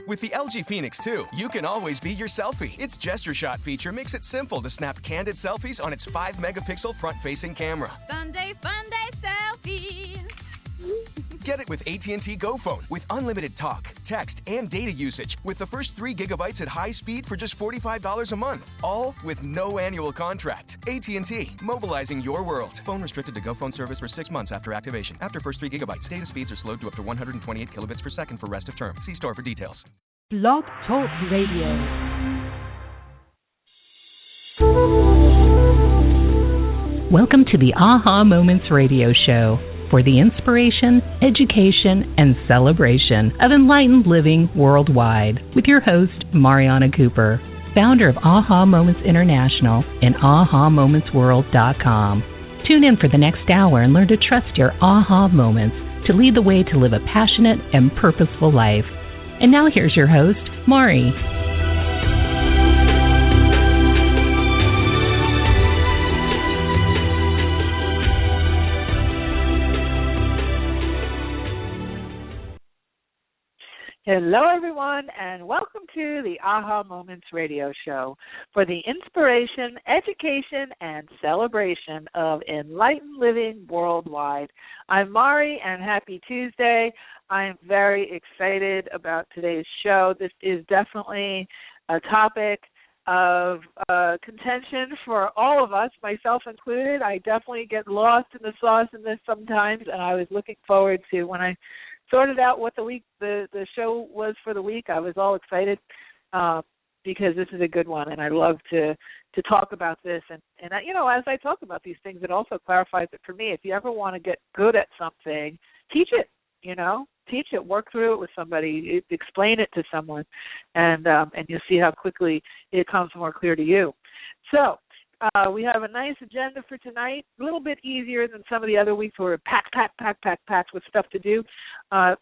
With the LG Phoenix 2, you can always be your selfie. Its Gesture Shot feature makes it simple to snap candid selfies on its 5-megapixel front-facing camera. Fun day, selfie. Get it with AT&T GoPhone with unlimited talk, text, and data usage with the first 3 gigabytes at high speed for just $45 a month. All with no annual contract. AT&T, mobilizing your world. Phone restricted to GoPhone service for 6 months after activation. After first 3 gigabytes, data speeds are slowed to up to 128 kilobits per second for rest of term. See store for details. Blog Talk Radio. Welcome to the Aha Moments Radio Show for the inspiration, education, and celebration of enlightened living worldwide with your host, Mariana Cooper, founder of Aha Moments International and AhaMomentsWorld.com. Tune in for the next hour and learn to trust your Aha Moments to lead the way to live a passionate and purposeful life. And now here's your host, Mari. Hello, everyone, and welcome to the Aha Moments Radio Show for the inspiration, education, and celebration of enlightened living worldwide. I'm Mari, and happy Tuesday. I am very excited about today's show. This is definitely a topic of contention for all of us, myself included. I definitely get lost in the sauce in this sometimes, and I was looking forward to when I sorted out what the show was for the week. I was all excited because this is a good one, and I love to talk about this. And you know, as I talk about these things, it also clarifies it for me. If you ever want to get good at something, teach it. You know, teach it, work through it with somebody, explain it to someone, and you'll see how quickly it comes more clear to you. So we have a nice agenda for tonight, a little bit easier than some of the other weeks where we're packed with stuff to do.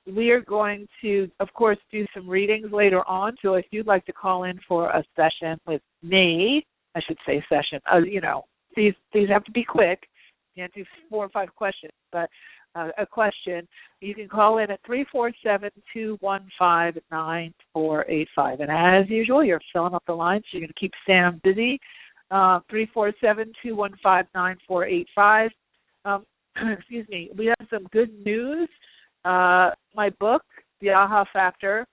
We are going to, of course, do some readings later on, so if you'd like to call in for a session with me, I should say session, you know, these have to be quick. You can't do 4 or 5 questions, but a question, you can call in at 347-215-9485. And as usual, you're filling up the line, so you're going to keep Sam busy. 347-215-9485. Excuse me. We have some good news. My book, The Aha Factor.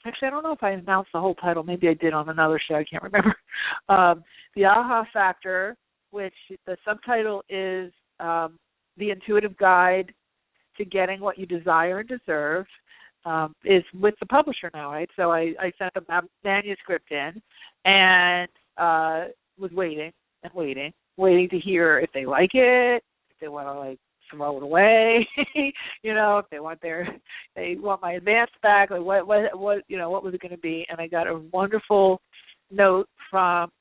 Actually, I don't know if I announced the whole title. Maybe I did on another show. I can't remember. The Aha Factor, which the subtitle is The Intuitive Guide to Getting What You Desire and Deserve, is with the publisher now, right? So I sent a manuscript in and was waiting to hear if they like it, if they want to like throw it away, you know, if they want my advance back, like what you know, what was it going to be? And I got a wonderful note from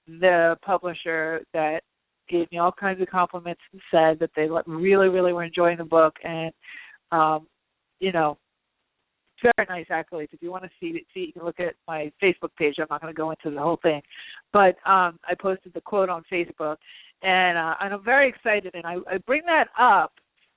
the publisher that gave me all kinds of compliments and said that they really, really were enjoying the book, and you know, very nice accolades. If you want to see it, you can look at my Facebook page. I'm not going to go into the whole thing, but I posted the quote on Facebook, and I'm very excited. And I bring that up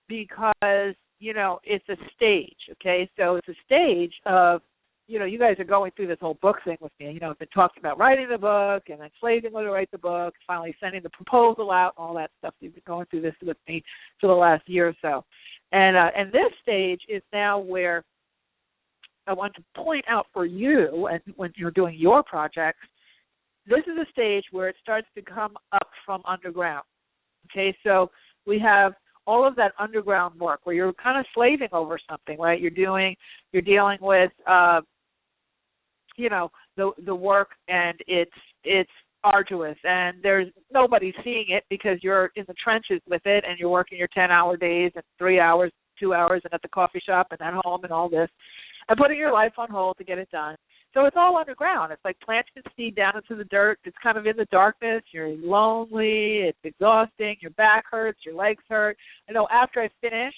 because, you know, it's a stage, okay? So it's a stage of, you know, you guys are going through this whole book thing with me. You know, I've been talking about writing the book and then slaving to write the book, finally sending the proposal out, and all that stuff. You've been going through this with me for the last year or so. And this stage is now where I want to point out for you, and when you're doing your projects, this is a stage where it starts to come up from underground. Okay, so we have all of that underground work where you're kind of slaving over something, right? You're dealing with, you know, the work, and it's arduous, and there's nobody seeing it because you're in the trenches with it, and you're working your 10-hour days and 3 hours, 2 hours, and at the coffee shop and at home and all this, and putting your life on hold to get it done. So it's all underground. It's like planting a seed down into the dirt. It's kind of in the darkness. You're lonely. It's exhausting. Your back hurts. Your legs hurt. I know after I finished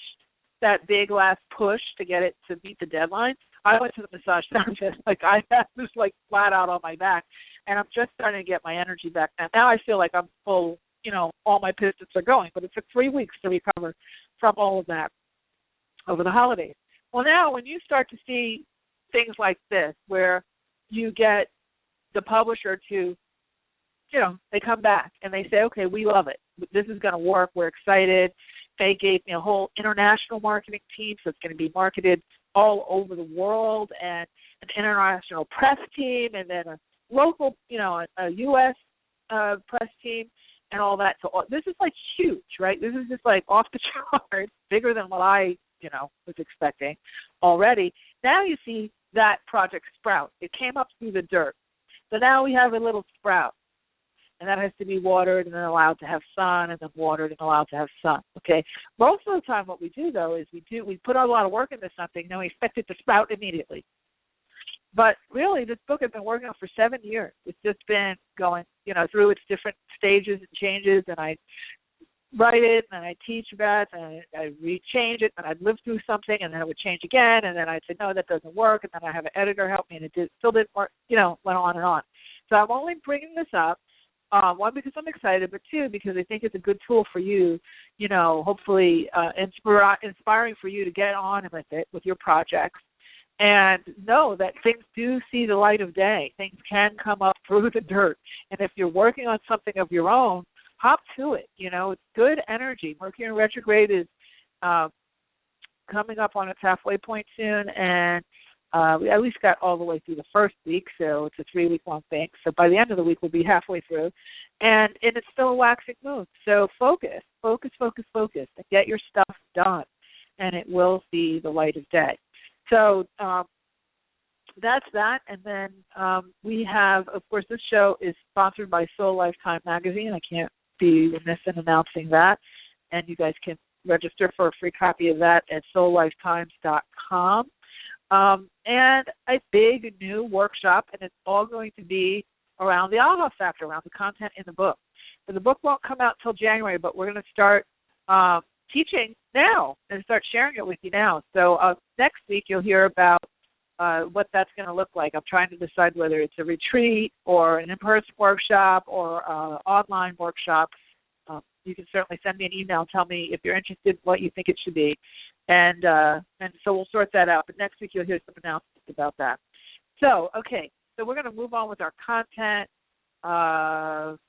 that big last push to get it to meet the deadline, I went to the massage therapist. Like I was like flat out on my back, and I'm just starting to get my energy back now. Now I feel like I'm full. You know, all my pistons are going, but it took 3 weeks to recover from all of that over the holidays. Well, now when you start to see things like this where you get the publisher to, they come back and they say, okay, we love it. This is going to work. We're excited. They gave me a whole international marketing team, so it's going to be marketed all over the world, and an international press team, and then a local, a U.S. Press team, and all that. So this is like huge, right? This is just like off the charts, bigger than what I, was expecting already. Now you see that project sprout. It came up through the dirt. So now we have a little sprout. And that has to be watered and then allowed to have sun, and then watered and allowed to have sun. Okay. Most of the time, what we do though is we put a lot of work into something, and then we expect it to sprout immediately. But really, this book I've been working on for 7 years. It's just been going, through its different stages and changes, and I write it, and I teach about it, and I rechange it, and I'd live through something, and then it would change again, and then I'd say, no, that doesn't work, and then I have an editor help me, and it still didn't work, went on and on. So I'm only bringing this up. One, because I'm excited, but two, because I think it's a good tool for you, hopefully inspiring for you to get on with it, with your projects, and know that things do see the light of day. Things can come up through the dirt. And if you're working on something of your own, hop to it. It's good energy. Mercury in retrograde is coming up on its halfway point soon, and we at least got all the way through the first week, so it's a 3-week-long thing. So by the end of the week, we'll be halfway through. And it's still a waxing moon. So focus, and get your stuff done, and it will see the light of day. So that's that. And then we have, of course, this show is sponsored by Soul Lifetime Magazine. I can't be remiss in announcing that. And you guys can register for a free copy of that at soullifetimes.com. And a big new workshop, and it's all going to be around the AHA factor, around the content in the book. So the book won't come out till January, but we're going to start teaching now and start sharing it with you now. So next week you'll hear about what that's going to look like. I'm trying to decide whether it's a retreat or an in-person workshop or an online workshop. You can certainly send me an email and tell me if you're interested, what you think it should be. And so we'll sort that out. But next week you'll hear some announcements about that. So, okay, so we're going to move on with our content.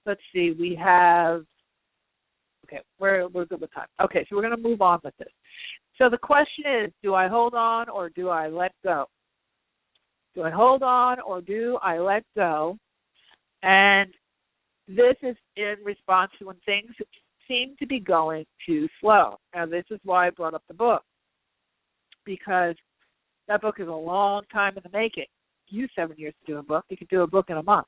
Let's see, we have, okay, we're good with time. Okay, so we're going to move on with this. So the question is, do I hold on or do I let go? Do I hold on or do I let go? And this is in response to when things seem to be going too slow. Now, this is why I brought up the book, because that book is a long time in the making. You 7 years to do a book. You could do a book in a month.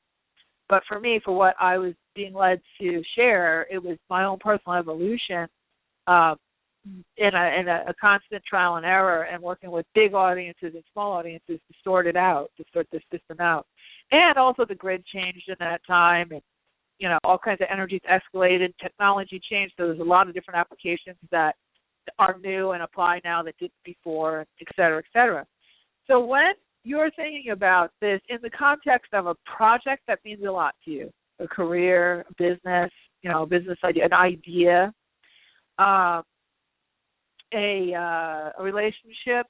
But for me, for what I was being led to share, it was my own personal evolution in a constant trial and error, and working with big audiences and small audiences to sort it out, to sort this system out. And also the grid changed in that time, and all kinds of energies escalated, technology changed, so there's a lot of different applications that are new and apply now that didn't before, et cetera, et cetera. So when you're thinking about this in the context of a project that means a lot to you, a career, a business, a business idea, an idea, a relationship,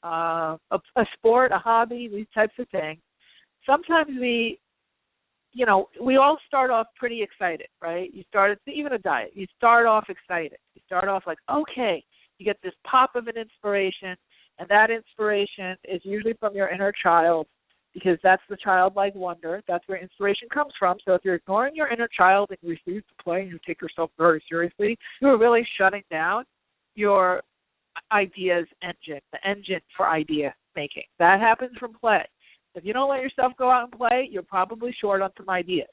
a sport, a hobby, these types of things, sometimes we all start off pretty excited, right? Even a diet, you start off excited. You start off like, okay, you get this pop of an inspiration, and that inspiration is usually from your inner child, because that's the childlike wonder. That's where inspiration comes from. So if you're ignoring your inner child and you refuse to play and you take yourself very seriously, you're really shutting down your ideas engine, the engine for idea making. That happens from play. If you don't let yourself go out and play, you're probably short on some ideas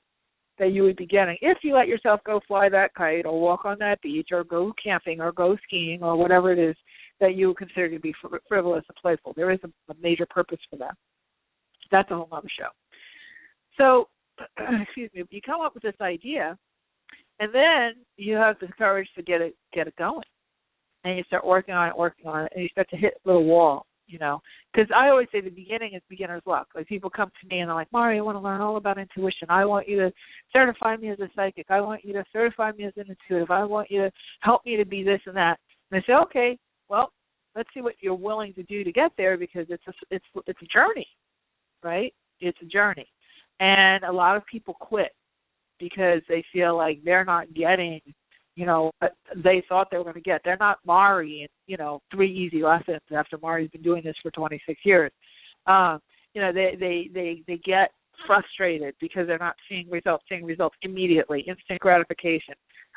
that you would be getting. If you let yourself go fly that kite or walk on that beach or go camping or go skiing or whatever it is that you consider to be frivolous and playful, there is a major purpose for that. That's a whole other show. So, excuse me, you come up with this idea, and then you have the courage to get it going. And you start working on it, and you start to hit a little wall. Because I always say the beginning is beginner's luck. Like, people come to me and they're like, Mari, I want to learn all about intuition. I want you to certify me as a psychic. I want you to certify me as an intuitive. I want you to help me to be this and that. And I say, okay, well, Let's see what you're willing to do to get there, because it's a journey, right? It's a journey. And a lot of people quit because they feel like they're not getting, what they thought they were going to get. They're not Mari and, 3 easy lessons after Mari's been doing this for 26 years. They get frustrated because they're not seeing results immediately, instant gratification.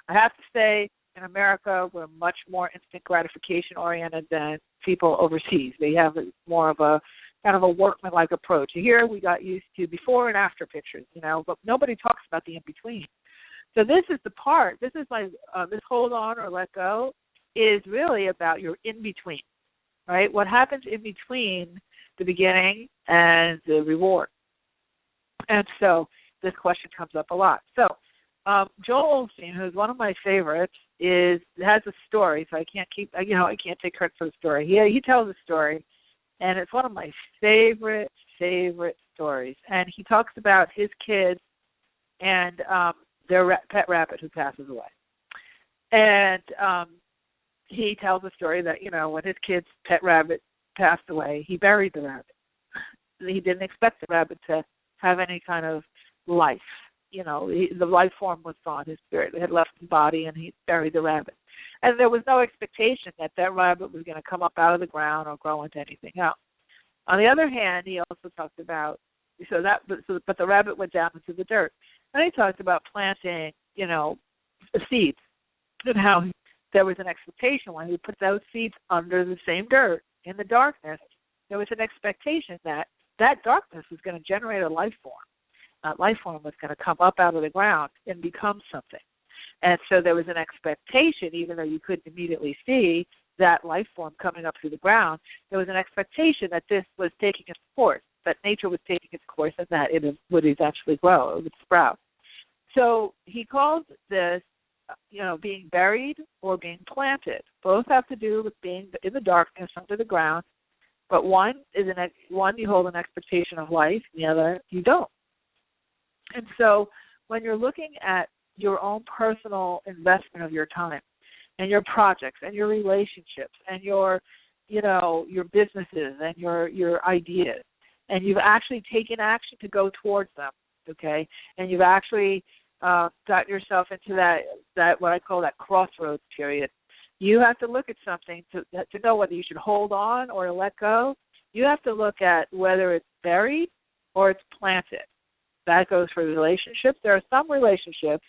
I have to say, in America, we're much more instant gratification oriented than people overseas. They have more of a kind of a workmanlike approach. Here we got used to before and after pictures, but nobody talks about the in-between. So this is the part, this is my, this hold on or let go is really about your in-between, right? What happens in between the beginning and the reward. And so this question comes up a lot. So Joel Osteen, who's one of my favorites, has a story, so I can't take credit for the story. He tells a story, and it's one of my favorite stories. And he talks about his kids and their pet rabbit who passes away. And he tells a story that, when his kid's pet rabbit passed away, he buried the rabbit. He didn't expect the rabbit to have any kind of life. The life form was gone. His spirit had left the body, and he buried the rabbit. And there was no expectation that rabbit was going to come up out of the ground or grow into anything else. On the other hand, he also talked about, but the rabbit went down into the dirt. And he talked about planting, seeds, and how there was an expectation when he put those seeds under the same dirt in the darkness. There was an expectation that darkness was going to generate a life form. That life form was going to come up out of the ground and become something. And so there was an expectation, even though you couldn't immediately see that life form coming up through the ground, there was an expectation that this was taking its course, that nature was taking its course, and that it would eventually grow, it would sprout. So he calls this, being buried or being planted. Both have to do with being in the darkness under the ground, but one you hold an expectation of life, the other you don't. And so when you're looking at your own personal investment of your time and your projects and your relationships and your businesses and your ideas, and you've actually taken action to go towards them, okay, and you've actually got yourself into that what I call that crossroads period, you have to look at something to know whether you should hold on or let go. You have to look at whether it's buried or it's planted. That goes for relationships. There are some relationships,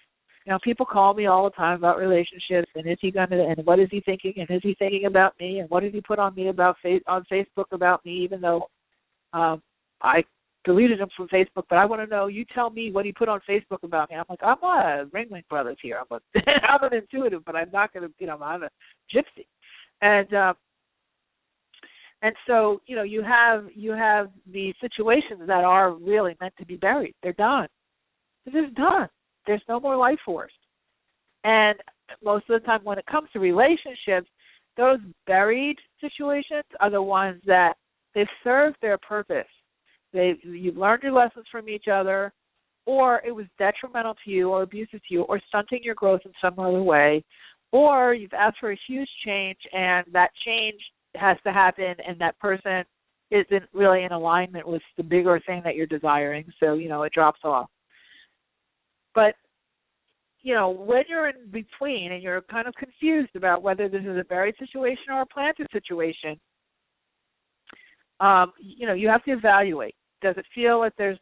people call me all the time about relationships, and and what is he thinking, and is he thinking about me, and what did he put on me on Facebook about me, even though I deleted him from Facebook, but I want to know, you tell me what he put on Facebook about me. I'm like, I'm not a Ringling Brothers here. I'm an intuitive, but I'm not going to, I'm a gypsy. And so, you have these situations that are really meant to be buried. They're done. They're just done. There's no more life force. And most of the time when it comes to relationships, those buried situations are the ones that they've served their purpose. You've learned your lessons from each other, or it was detrimental to you or abusive to you or stunting your growth in some other way, or you've asked for a huge change and that change has to happen and that person isn't really in alignment with the bigger thing that you're desiring, so, it drops off. But, when you're in between and you're kind of confused about whether this is a buried situation or a planted situation, you have to evaluate. Does it feel like there's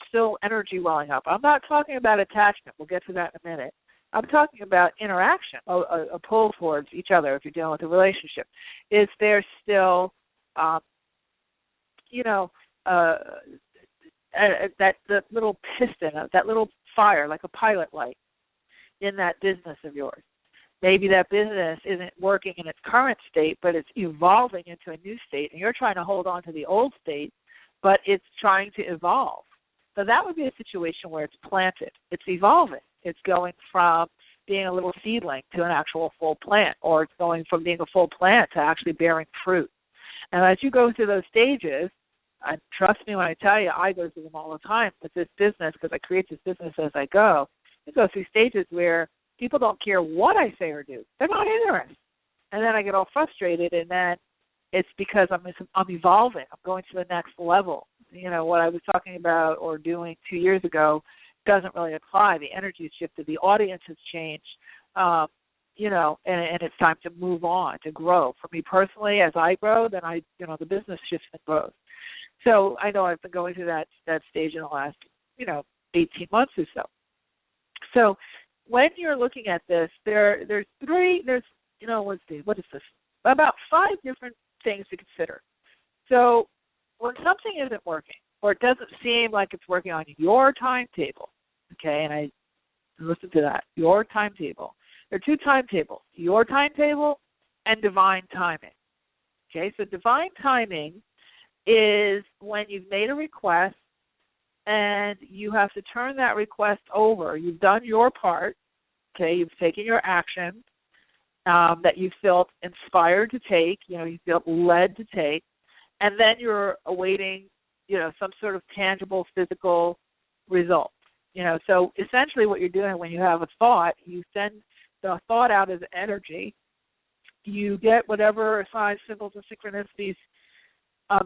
still energy welling up? I'm not talking about attachment. We'll get to that in a minute. I'm talking about interaction, a pull towards each other if you're dealing with a relationship. Is there still, that little piston, that little fire, like a pilot light in that business of yours? Maybe that business isn't working in its current state, but it's evolving into a new state, and you're trying to hold on to the old state, but it's trying to evolve. So that would be a situation where it's planted. It's evolving. It's going from being a little seedling to an actual full plant, or it's going from being a full plant to actually bearing fruit. And as you go through those stages, and trust me when I tell you, I go through them all the time with this business because I create this business as I go. You go through stages where people don't care what I say or do. They're not interested. And then I get all frustrated, and then It's because I'm evolving. I'm going to the next level. You know, what I was talking about or doing 2 years ago doesn't really apply. The energy has shifted. The audience has changed. You know, and it's time to move on, to grow. For me personally, as I grow, then the business shifts and grows. So I know I've been going through that stage in the last, 18 months or so. So when you're looking at this, there's what is this? About 5 different things to consider. So when something isn't working, or it doesn't seem like it's working on your timetable, okay, and I listen to that, your timetable. There are 2 timetables, your timetable and divine timing. Okay, so divine timing is when you've made a request and you have to turn that request over. You've done your part, okay, you've taken your action that you felt inspired to take, you felt led to take, and then you're awaiting, some sort of tangible physical result. So essentially what you're doing when you have a thought, you send the thought out as energy. You get whatever signs, symbols, and synchronicities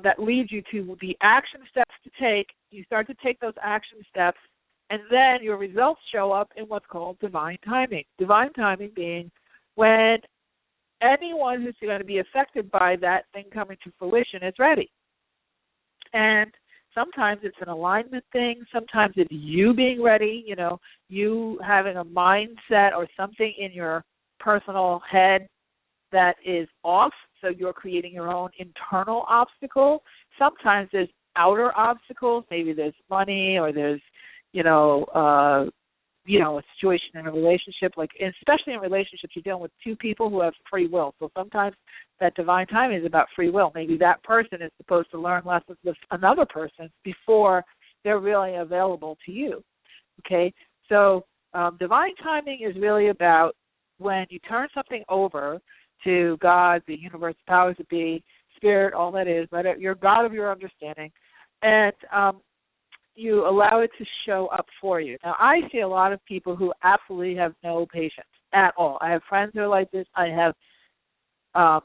that lead you to the action steps to take. You start to take those action steps, and then your results show up in what's called divine timing. Divine timing being when anyone who's going to be affected by that thing coming to fruition is ready. And sometimes it's an alignment thing. Sometimes it's you being ready, you having a mindset or something in your personal head that is off, so you're creating your own internal obstacle. Sometimes there's outer obstacles. Maybe there's money, or there's, a situation in a relationship, like especially in relationships, you're dealing with 2 people who have free will. So sometimes that divine timing is about free will. Maybe that person is supposed to learn lessons with another person before they're really available to you. Okay, so divine timing is really about when you turn something over to God, the universe, powers that be, spirit, all that is, but your God of your understanding, and you allow it to show up for you. Now, I see a lot of people who absolutely have no patience at all. I have friends who are like this. I have a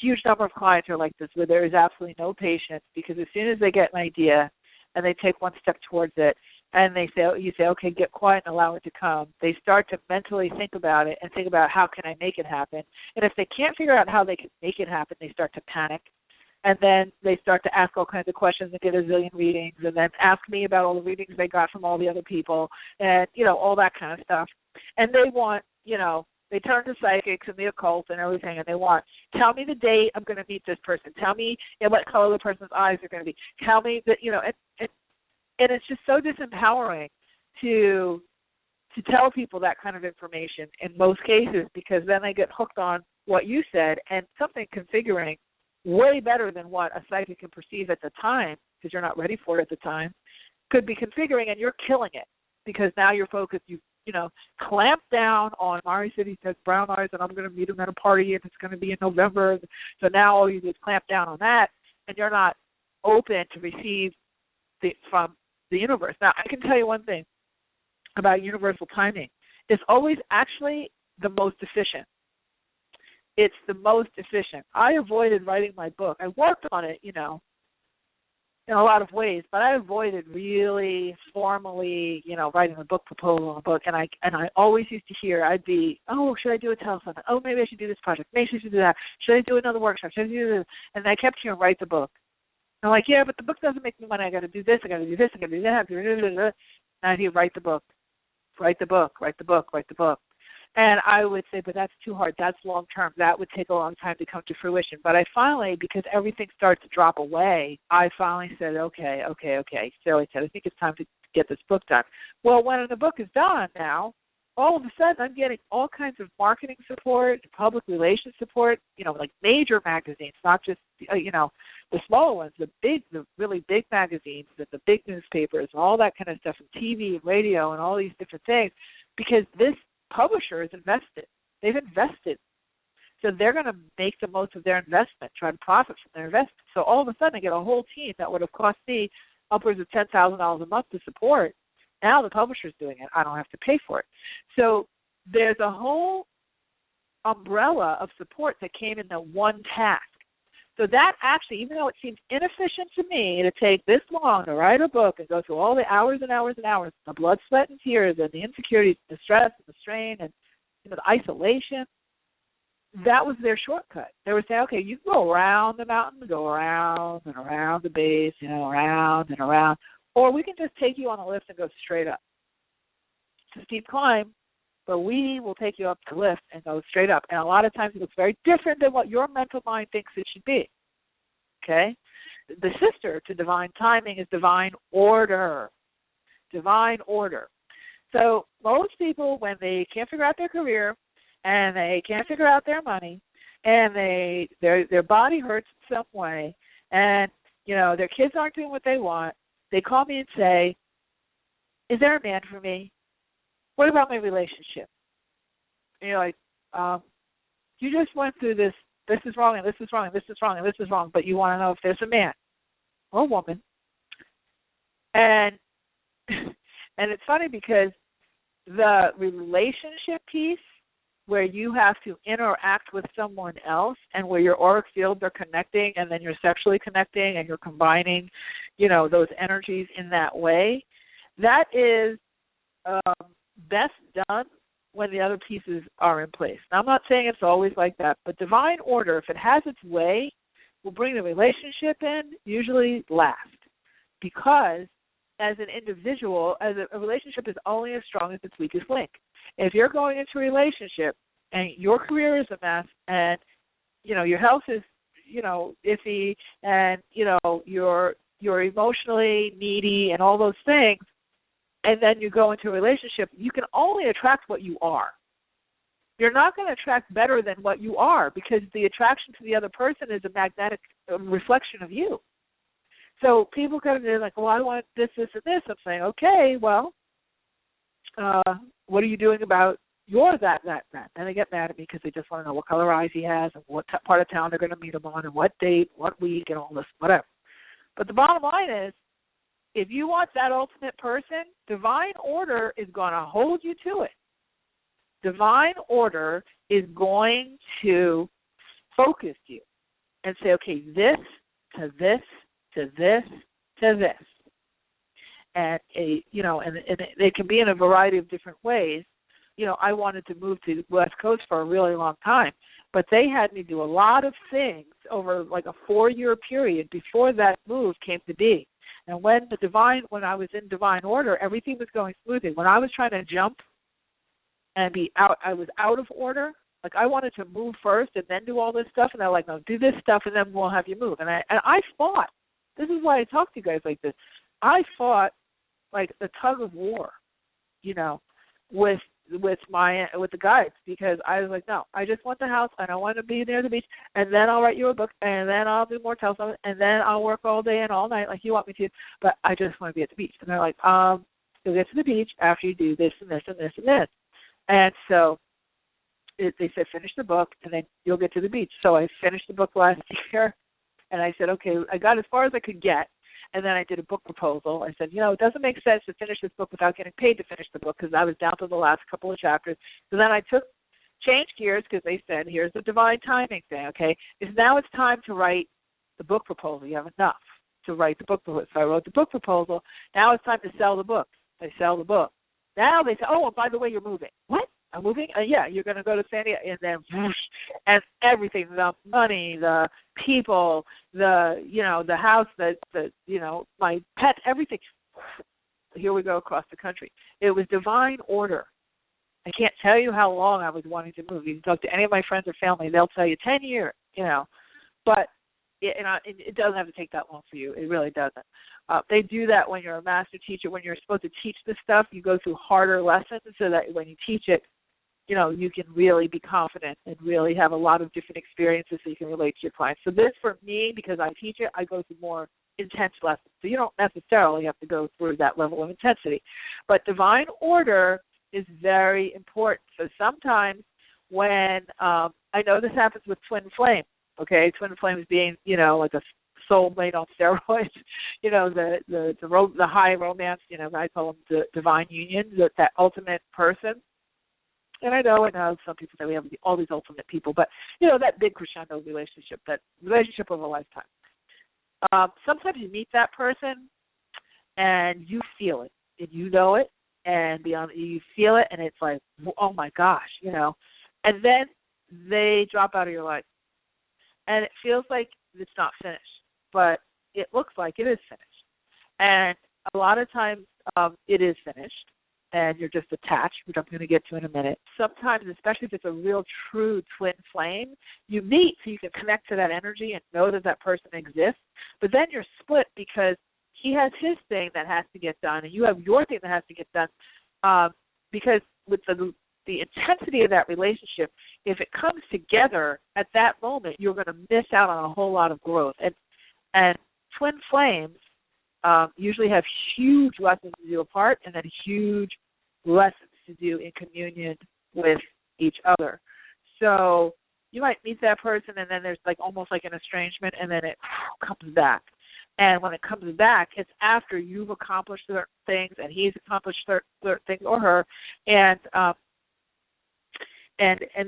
huge number of clients who are like this, where there is absolutely no patience, because as soon as they get an idea and they take one step towards it, and you say, okay, get quiet and allow it to come, they start to mentally think about it and think about, how can I make it happen? And if they can't figure out how they can make it happen, they start to panic. And then they start to ask all kinds of questions and get a zillion readings, and then ask me about all the readings they got from all the other people, and, all that kind of stuff. And they want, they turn to psychics and the occult and everything, and they want, tell me the date I'm going to meet this person. Tell me what color the person's eyes are going to be. Tell me that, and it's just so disempowering to tell people that kind of information in most cases, because then they get hooked on what you said, and something configuring way better than what a psychic can perceive at the time, because you're not ready for it at the time, could be configuring, and you're killing it, because now you're focused, you clamp down on Mari City says brown eyes, and I'm going to meet him at a party, and it's going to be in November. So now all you do is clamp down on that, and you're not open to receive from the universe. Now, I can tell you one thing about universal timing. It's always actually the most efficient. It's the most efficient. I avoided writing my book. I worked on it, in a lot of ways, but I avoided really formally, writing a book proposal on a book. And I always used to hear, I'd be, oh, should I do a telethon? Oh, maybe I should do this project. Maybe I should do that. Should I do another workshop? Should I do this? And I kept hearing, write the book. I'm like, yeah, but the book doesn't make me money. I got to do this. I got to do this. I got to do that. And I'd hear, write the book. Write the book. Write the book. Write the book. And I would say, but that's too hard. That's long term. That would take a long time to come to fruition. But I finally, because everything started to drop away, I finally said, okay. So I said, I think it's time to get this book done. Well, when the book is done now, all of a sudden I'm getting all kinds of marketing support, public relations support, like major magazines, not just, the smaller ones, the really big magazines, the big newspapers, and all that kind of stuff, and TV and radio and all these different things, because this publisher is invested. They've invested. So they're going to make the most of their investment, try to profit from their investment. So all of a sudden I get a whole team that would have cost me upwards of $10,000 a month to support. Now the publisher's doing it. I don't have to pay for it. So there's a whole umbrella of support that came in the one task. So that actually, even though it seems inefficient to me to take this long to write a book and go through all the hours and hours and hours, the blood, sweat, and tears, and the insecurities, the stress, and the strain, and the isolation, that was their shortcut. They were saying, okay, you can go around the mountain, go around and around the base, around and around, or we can just take you on a lift and go straight up. It's a steep climb, but we will take you up the lift and go straight up. And a lot of times it looks very different than what your mental mind thinks it should be. Okay? The sister to divine timing is divine order. Divine order. So most people, when they can't figure out their career and they can't figure out their money and their body hurts in some way and, their kids aren't doing what they want, they call me and say, is there a man for me? What about my relationship? And you're like, you just went through this. This is wrong, and this is wrong, and this is wrong, and this is wrong, but you want to know if there's a man or a woman. And it's funny because the relationship piece where you have to interact with someone else and where your auric fields are connecting and then you're sexually connecting and you're combining, those energies in that way, that is best done when the other pieces are in place. Now, I'm not saying it's always like that, but divine order, if it has its way, will bring the relationship in, usually last. Because as an individual, a relationship is only as strong as its weakest link. If you're going into a relationship and your career is a mess and, your health is, iffy and, you're emotionally needy and all those things, and then you go into a relationship, you can only attract what you are. You're not going to attract better than what you are because the attraction to the other person is a magnetic reflection of you. So people come in like, well, I want this, this, and this. I'm saying, okay, well, what are you doing about your that? And they get mad at me because they just want to know what color eyes he has and what part of town they're going to meet him on and what date, what week, and all this, whatever. But the bottom line is, if you want that ultimate person, divine order is going to hold you to it. Divine order is going to focus you and say, okay, this to this to this to this. And, and it can be in a variety of different ways. I wanted to move to the West Coast for a really long time, but they had me do a lot of things over like a 4-year period before that move came to be. And when I was in divine order, everything was going smoothly. When I was trying to jump and I was out of order. Like I wanted to move first and then do all this stuff, and they're like, no, do this stuff and then we'll have you move. And I fought. This is why I talk to you guys like this. I fought like the tug of war, with the guides, because I was like, no, I just want the house and I want to be near the beach, and then I'll write you a book, and then I'll do more telephone, and then I'll work all day and all night like you want me to, but I just want to be at the beach. And they're like, you'll get to the beach after you do this and this and this and this. And so they said, finish the book and then you'll get to the beach. So I finished the book last year, and I said, okay, I got as far as I could get. And then I did a book proposal. I said, it doesn't make sense to finish this book without getting paid to finish the book, because I was down to the last couple of chapters. So then I changed gears, because they said, here's the divine timing thing, okay? Now it's time to write the book proposal. You have enough to write the book proposal. So I wrote the book proposal. Now it's time to sell the book. I sell the book. Now they say, oh, and by the way, you're moving. What? I'm moving? Yeah, you're going to go to San Diego. And then, whoosh, and everything, the money, the people, the house, my pet, everything. Here we go across the country. It was divine order. I can't tell you how long I was wanting to move. You can talk to any of my friends or family, they'll tell you 10 years, But it doesn't have to take that long for you. It really doesn't. They do that when you're a master teacher. When you're supposed to teach this stuff, you go through harder lessons so that when you teach it, you can really be confident and really have a lot of different experiences so you can relate to your clients. So this, for me, because I teach it, I go through more intense lessons. So you don't necessarily have to go through that level of intensity. But divine order is very important. So sometimes when, I know this happens with twin flame, okay? Twin flame is being, like a soulmate on steroids, the high romance, I call them the divine union, that ultimate person. And I know some people say we have all these ultimate people, but, that big crescendo relationship, that relationship of a lifetime. Sometimes you meet that person and you feel it, and you know it, and you feel it, and it's like, oh my gosh, and then they drop out of your life. And it feels like it's not finished, but it looks like it is finished. And a lot of times it is finished, and you're just attached, which I'm going to get to in a minute. Sometimes, especially if it's a real true twin flame, you meet so you can connect to that energy and know that that person exists, but then you're split because he has his thing that has to get done, and you have your thing that has to get done, because with the intensity of that relationship, if it comes together at that moment, you're going to miss out on a whole lot of growth. And twin flames usually have huge lessons to do apart, and then huge lessons to do in communion with each other. So you might meet that person, and then there's almost like an estrangement, and then it comes back. And when it comes back, it's after you've accomplished certain things, and he's accomplished certain things, or her, and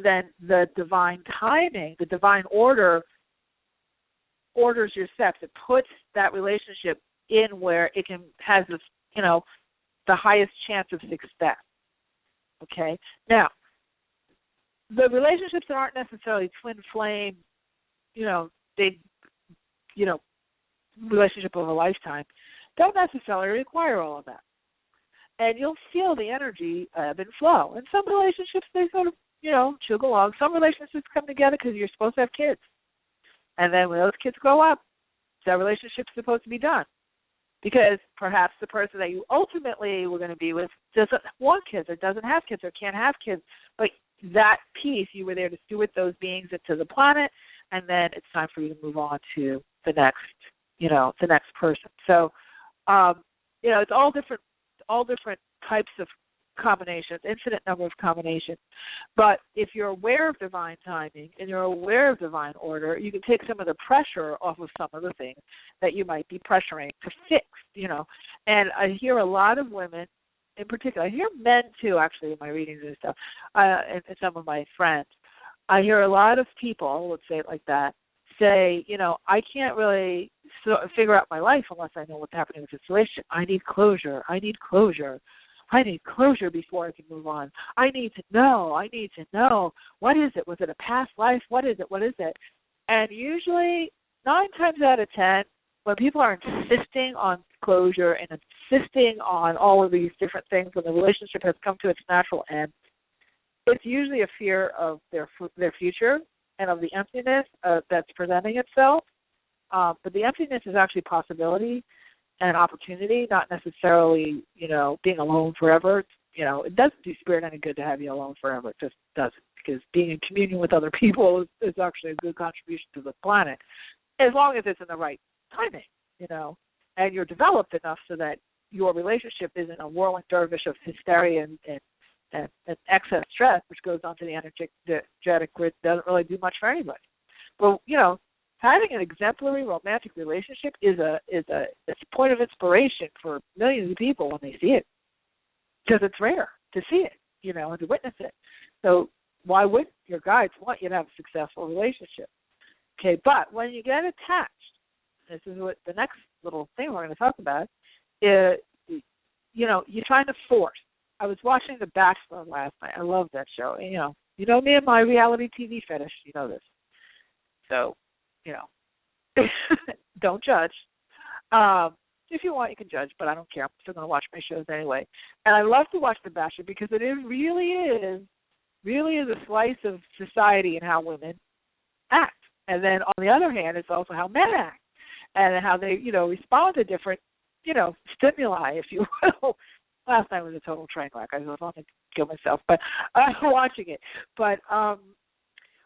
then the divine timing, the divine order orders your steps. It puts that relationship in where it has this, the highest chance of success. Okay? Now, the relationships that aren't necessarily twin flame, relationship of a lifetime, don't necessarily require all of that. And you'll feel the energy ebb and flow. And some relationships, they sort of, chug along. Some relationships come together because you're supposed to have kids. And then when those kids grow up, that relationship's supposed to be done. Because perhaps the person that you ultimately were going to be with doesn't want kids or doesn't have kids or can't have kids. But that piece, you were there to steward those beings into the planet, and then it's time for you to move on to the next, the next person. So, it's all different types of combinations, infinite number of combinations. But if you're aware of divine timing and you're aware of divine order, you can take some of the pressure off of some of the things that you might be pressuring to fix, And I hear a lot of women, in particular, I hear men too, actually, in my readings and stuff, and some of my friends. I hear a lot of people, let's say it like that, say, I can't really figure out my life unless I know what's happening with this relationship. I need closure. I need closure before I can move on. I need to know. What is it? Was it a past life? What is it? And usually, 9 times out of 10, when people are insisting on closure and insisting on all of these different things, when the relationship has come to its natural end, it's usually a fear of their future and of the emptiness that's presenting itself. But the emptiness is actually possibility and opportunity, not necessarily, being alone forever. It doesn't do spirit any good to have you alone forever. It just doesn't, because being in communion with other people is actually a good contribution to the planet, as long as it's in the right timing, and you're developed enough so that your relationship isn't a whirling dervish of hysteria and excess stress, which goes onto the energetic grid, doesn't really do much for anybody. But, having an exemplary romantic relationship is a point of inspiration for millions of people when they see it, because it's rare to see it, and to witness it. So why wouldn't your guides want you to have a successful relationship? Okay, but when you get attached, this is what the next little thing we're going to talk about, you're trying to force. I was watching The Bachelor last night. I love that show. And, you know me and my reality TV fetish. You know this. So, don't judge. If you want, you can judge, but I don't care. I'm still going to watch my shows anyway. And I love to watch The Bachelor because it really is a slice of society and how women act. And then on the other hand, it's also how men act and how they, respond to different, stimuli, if you will. Last night was a total train wreck. I was wanting to kill myself, but I'm watching it. But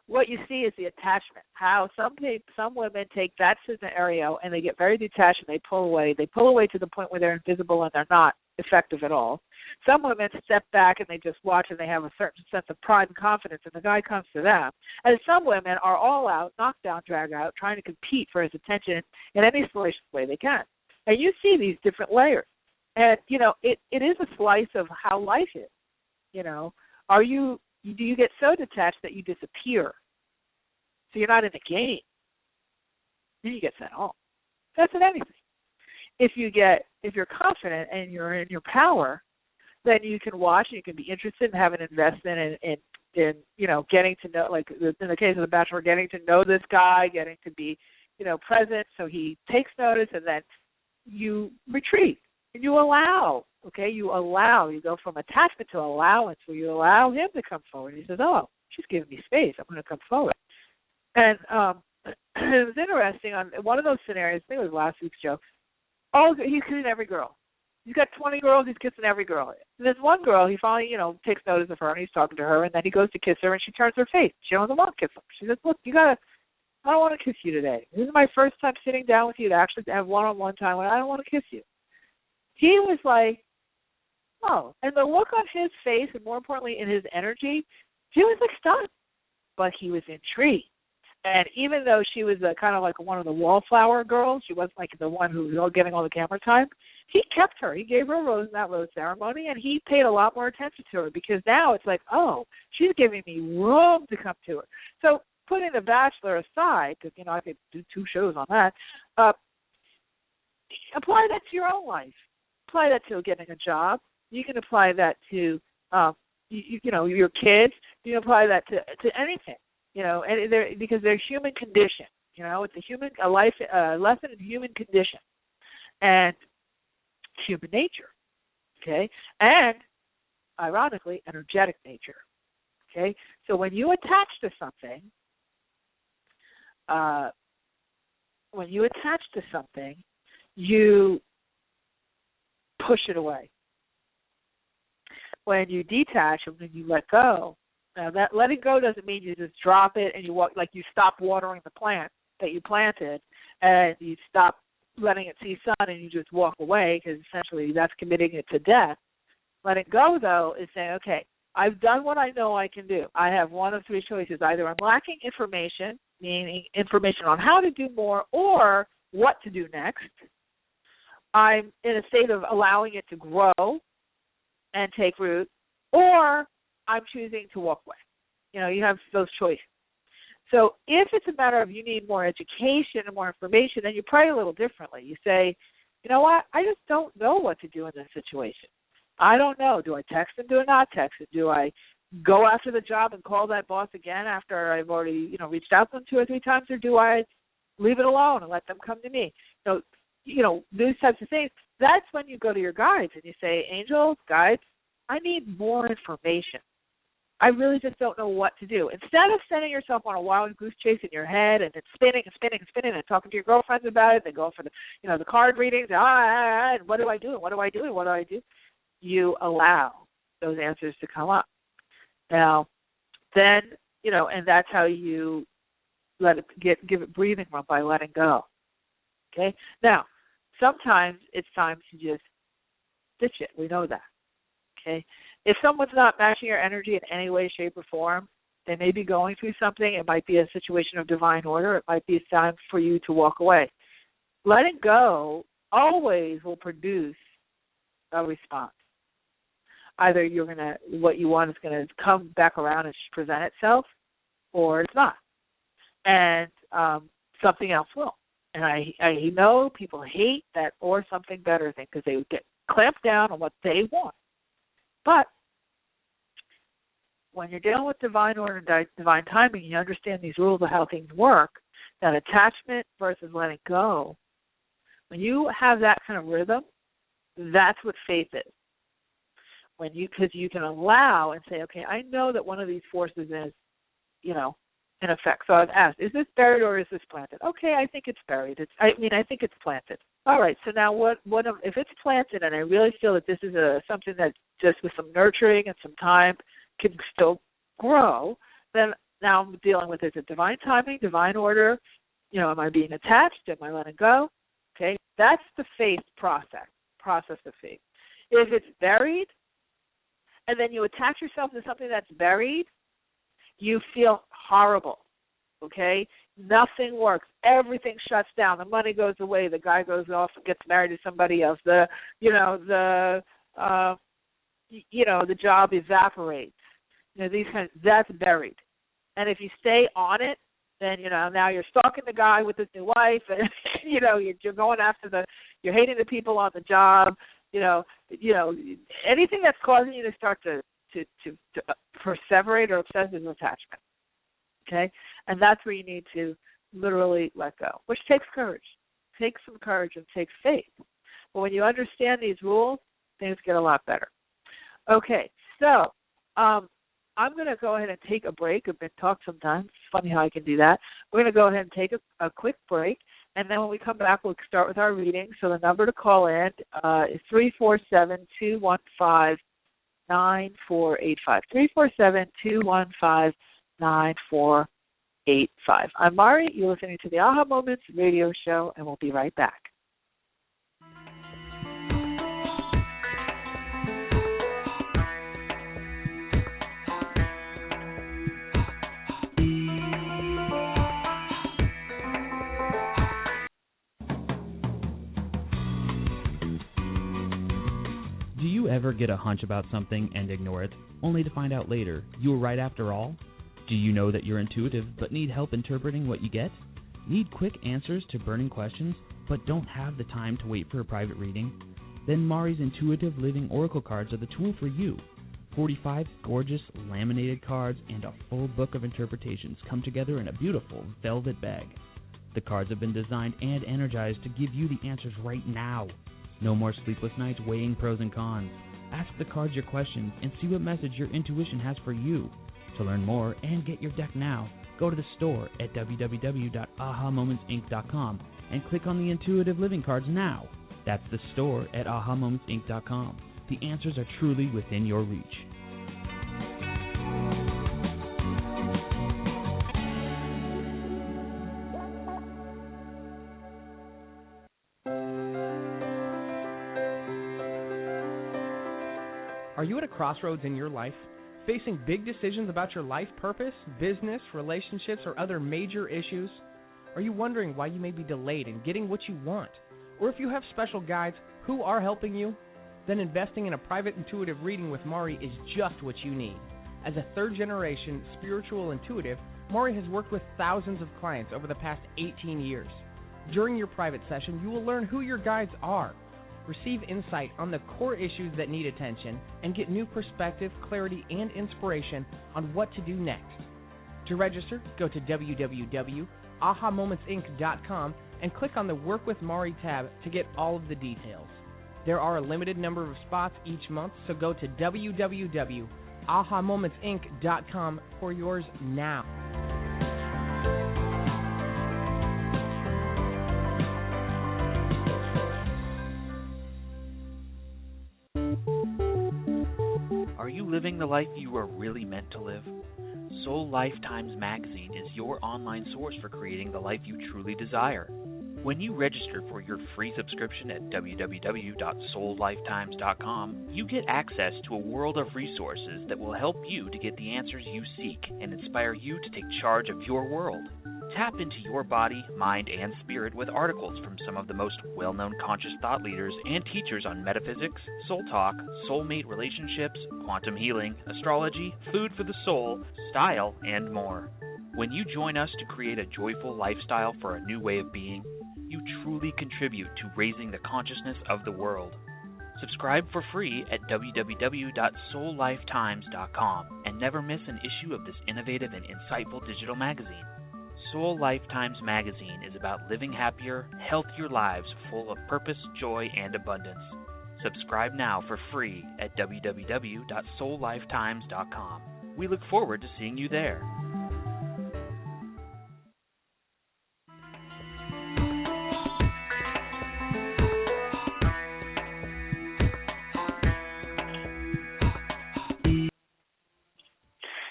what you see is the attachment, how some women take that scenario and they get very detached and they pull away. They pull away to the point where they're invisible and they're not effective at all. Some women step back and they just watch and they have a certain sense of pride and confidence, and the guy comes to them. And some women are all out, knocked down, drag out, trying to compete for his attention in any salacious way they can. And you see these different layers. And, it is a slice of how life is. Are you do you get so detached that you disappear? So you're not in the game. Then you get sent home. That's in anything. If you're confident and you're in your power, then you can watch and you can be interested and have an investment in getting to know, like in the case of The Bachelor, getting to know this guy, getting to be, present. So he takes notice, and then you retreat and you allow. Okay, you go from attachment to allowance, where you allow him to come forward. He says, "Oh, she's giving me space. I'm going to come forward." And it was interesting on one of those scenarios. I think it was last week's show. He's kissing every girl. He's got 20 girls. He's kissing every girl. And there's one girl. He finally, takes notice of her, and he's talking to her. And then he goes to kiss her, and she turns her face. She doesn't want to kiss him. She says, "Look, I don't want to kiss you today. This is my first time sitting down with you to actually have one-on-one time. And I don't want to kiss you." He was like, "Oh," and the look on his face, and more importantly, in his energy, he was like stunned, but he was intrigued. And even though she was kind of like one of the wallflower girls, she wasn't like the one who was getting all the camera time, he kept her. He gave her a rose in that rose ceremony, and he paid a lot more attention to her, because now it's like, oh, she's giving me room to come to her. So putting The Bachelor aside, because, I could do 2 shows on that, apply that to your own life. Apply that to getting a job. You can apply that to, your kids. You can apply that to anything. Because they're human condition. It's a lesson in human condition and human nature. Okay, and ironically, energetic nature. Okay, so when you attach to something, you push it away. When you detach and when you let go. Now, that letting go doesn't mean you just drop it and you walk, like you stop watering the plant that you planted, and you stop letting it see sun and you just walk away, because essentially that's committing it to death. Letting go, though, is saying, okay, I've done what I know I can do. I have one of 3 choices. Either I'm lacking information, meaning information on how to do more or what to do next. I'm in a state of allowing it to grow and take root, or I'm choosing to walk away. You have those choices. So if it's a matter of you need more education and more information, then you pray a little differently. You say, you know what, I just don't know what to do in this situation. I don't know. Do I text him? Do I not text him? Do I go after the job and call that boss again after I've already, reached out to them 2 or 3 times, or do I leave it alone and let them come to me? So, those types of things. That's when you go to your guides and you say, angels, guides, I need more information. I really just don't know what to do. Instead of sending yourself on a wild goose chase in your head and then spinning and talking to your girlfriends about it, then go for the card readings, and what do I do? And what do I do? And what do I do? You allow those answers to come up. Now, then, and that's how you let it give it breathing room, by letting go. Okay? Now, sometimes it's time to just ditch it. We know that. Okay? If someone's not matching your energy in any way, shape, or form, they may be going through something. It might be a situation of divine order. It might be a time for you to walk away. Letting go always will produce a response. Either what you want is going to come back around and present itself, or it's not. And something else will. And I know people hate that "or something better" thing, because they would get clamped down on what they want. But when you're dealing with divine order and divine timing, you understand these rules of how things work, that attachment versus letting go. When you have that kind of rhythm, that's what faith is. Because you can allow and say, okay, I know that one of these forces is, in effect. So I've asked, is this buried or is this planted? Okay, I think it's buried. I think it's planted. All right, so now what if it's planted and I really feel that this is something that just with some nurturing and some time can still grow, then now I'm dealing with, is it divine timing, divine order? Am I being attached? Am I letting go? Okay, that's the faith process of faith. If it's buried, and then you attach yourself to something that's buried, you feel horrible, okay? Nothing works. Everything shuts down. The money goes away. The guy goes off and gets married to somebody else. The job evaporates. these kinds, that's buried. And if you stay on it, then, now you're stalking the guy with his new wife, and, you're going after you're hating the people on the job, anything that's causing you to start to perseverate or obsessive attachment, okay? And that's where you need to literally let go, which takes courage. Takes some courage and takes faith. But when you understand these rules, things get a lot better. Okay, so I'm going to go ahead and take a break. I've been talking sometimes. It's funny how I can do that. We're going to go ahead and take a quick break, and then when we come back, we'll start with our reading. So the number to call in is 347-215-9485. 347-215-9485. I'm Mari. You're listening to the Aha Moments radio show, and we'll be right back. Do you ever get a hunch about something and ignore it, only to find out later you were right after all? Do you know that you're intuitive but need help interpreting what you get? Need quick answers to burning questions but don't have the time to wait for a private reading? Then Mari's Intuitive Living Oracle cards are the tool for you. 45 gorgeous laminated cards and a full book of interpretations come together in a beautiful velvet bag. The cards have been designed and energized to give you the answers right now. No more sleepless nights weighing pros and cons. Ask the cards your questions and see what message your intuition has for you. To learn more and get your deck now, go to the store at www.ahamomentsinc.com and click on the Intuitive Living cards now. That's the store at ahamomentsinc.com. The answers are truly within your reach. Are you at a crossroads in your life? Facing big decisions about your life purpose, business, relationships, or other major issues? Are you wondering why you may be delayed in getting what you want? Or if you have special guides who are helping you? Then investing in a private intuitive reading with Mari is just what you need. As a third-generation spiritual intuitive, Mari has worked with thousands of clients over the past 18 years. During your private session, you will learn who your guides are, receive insight on the core issues that need attention, and get new perspective, clarity, and inspiration on what to do next. To register, go to www.ahamomentsinc.com and click on the Work with Mari tab to get all of the details. There are a limited number of spots each month, so go to www.ahamomentsinc.com for yours now. Are you living the life you are really meant to live? Soul Lifetimes Magazine is your online source for creating the life you truly desire. When you register for your free subscription at www.soullifetimes.com, you get access to a world of resources that will help you to get the answers you seek and inspire you to take charge of your world. Tap into your body, mind, and spirit with articles from some of the most well-known conscious thought leaders and teachers on metaphysics, soul talk, soulmate relationships, quantum healing, astrology, food for the soul, style, and more. When you join us to create a joyful lifestyle for a new way of being, you truly contribute to raising the consciousness of the world. Subscribe for free at www.soullifetimes.com and never miss an issue of this innovative and insightful digital magazine. Soul Lifetimes Magazine is about living happier, healthier lives full of purpose, joy, and abundance. Subscribe now for free at www.soullifetimes.com. We look forward to seeing you there.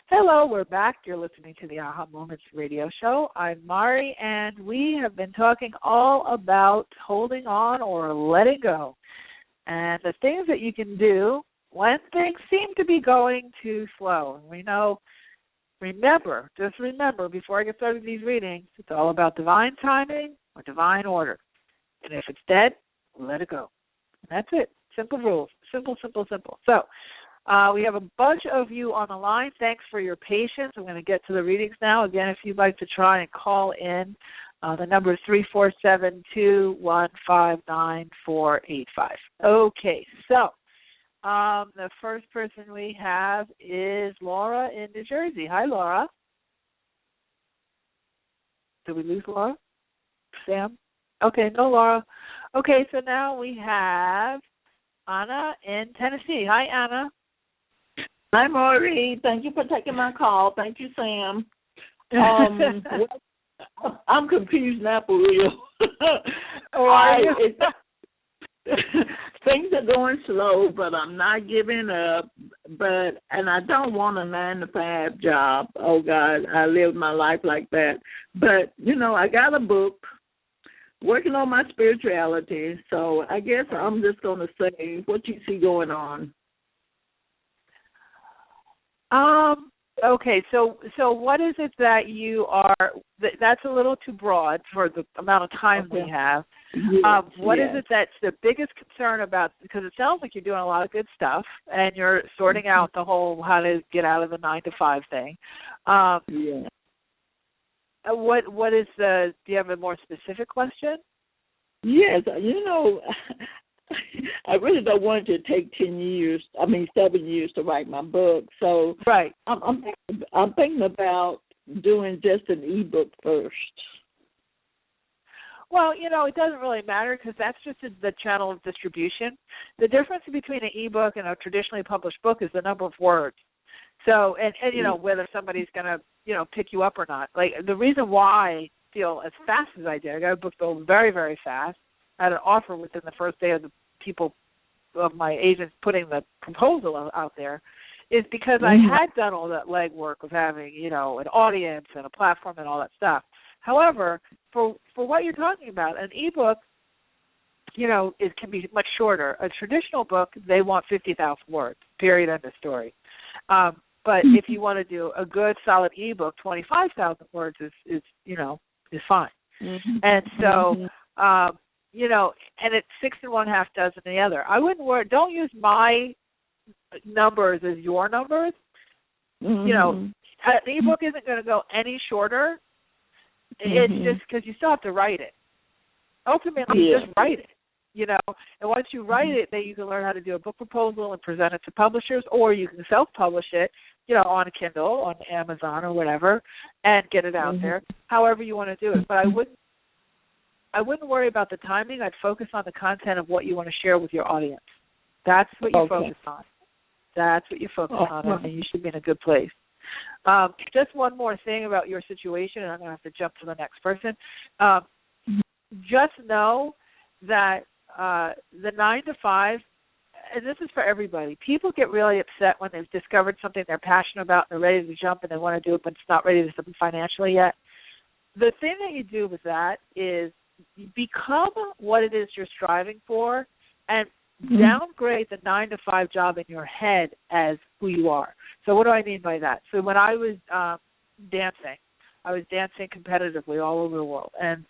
Hello, we're back. You're listening to the Aha Moments radio show. I'm Mari, and we have been talking all about holding on or letting go and the things that you can do when things seem to be going too slow. And we know, just remember, before I get started with these readings, it's all about divine timing or divine order. And if it's dead, let it go. And that's it. Simple rules. Simple. So We have a bunch of you on the line. Thanks for your patience. I'm going to get to the readings now. Again, if you'd like to try and call in, the number is 347-215-9485. Okay, so the first person we have is Laura in New Jersey. Hi, Laura. Did we lose Laura? Sam? Okay, no Laura. Okay, so now we have Anna in Tennessee. Hi, Anna. Hi, Maureen. Thank you for taking my call. Thank you, Sam. I'm confused now for real. Things are going slow, but I'm not giving up. And I don't want a 9-to-5 job. Oh God, I lived my life like that. But I got a book working on my spirituality. So I guess I'm just going to say what you see going on. Okay, so what is it that you are? That's a little too broad for the amount of time we have. What is it that's the biggest concern about? Because it sounds like you're doing a lot of good stuff, and you're sorting out the whole how to get out of the 9-to-5 thing. What is the? Do you have a more specific question? Yes, I really don't want it to take 7 years to write my book. So right. I'm thinking about doing just an ebook first. Well, it doesn't really matter because that's just the channel of distribution. The difference between an ebook and a traditionally published book is the number of words. So, and whether somebody's going to, pick you up or not. Like, the reason why I feel as fast as I did, I got a book sold very, very fast. I had an offer within the first day of of my agents putting the proposal out there, is because I had done all that legwork of having, an audience and a platform and all that stuff. However, for what you're talking about, an ebook, it can be much shorter. A traditional book, they want 50,000 words, period, end of story. But if you want to do a good, solid ebook, 25,000 words is fine. And so, and it's 6 1/2 dozen the other. I wouldn't worry. Don't use my numbers as your numbers. An ebook isn't going to go any shorter. It's just because you still have to write it. Ultimately, just write it. And once you write it, then you can learn how to do a book proposal and present it to publishers, or you can self-publish it, on a Kindle, on Amazon or whatever, and get it out there. However you want to do it. But I wouldn't worry about the timing. I'd focus on the content of what you want to share with your audience. That's what you focus on. That's what you focus on, and you should be in a good place. Just one more thing about your situation, and I'm going to have to jump to the next person. Just know that the 9-to-5, and this is for everybody, people get really upset when they've discovered something they're passionate about and they're ready to jump and they want to do it, but it's not ready to jump financially yet. The thing that you do with that is you become what it is you're striving for and downgrade the 9-to-5 job in your head as who you are. So what do I mean by that? So when I was dancing, I was dancing competitively all over the world, and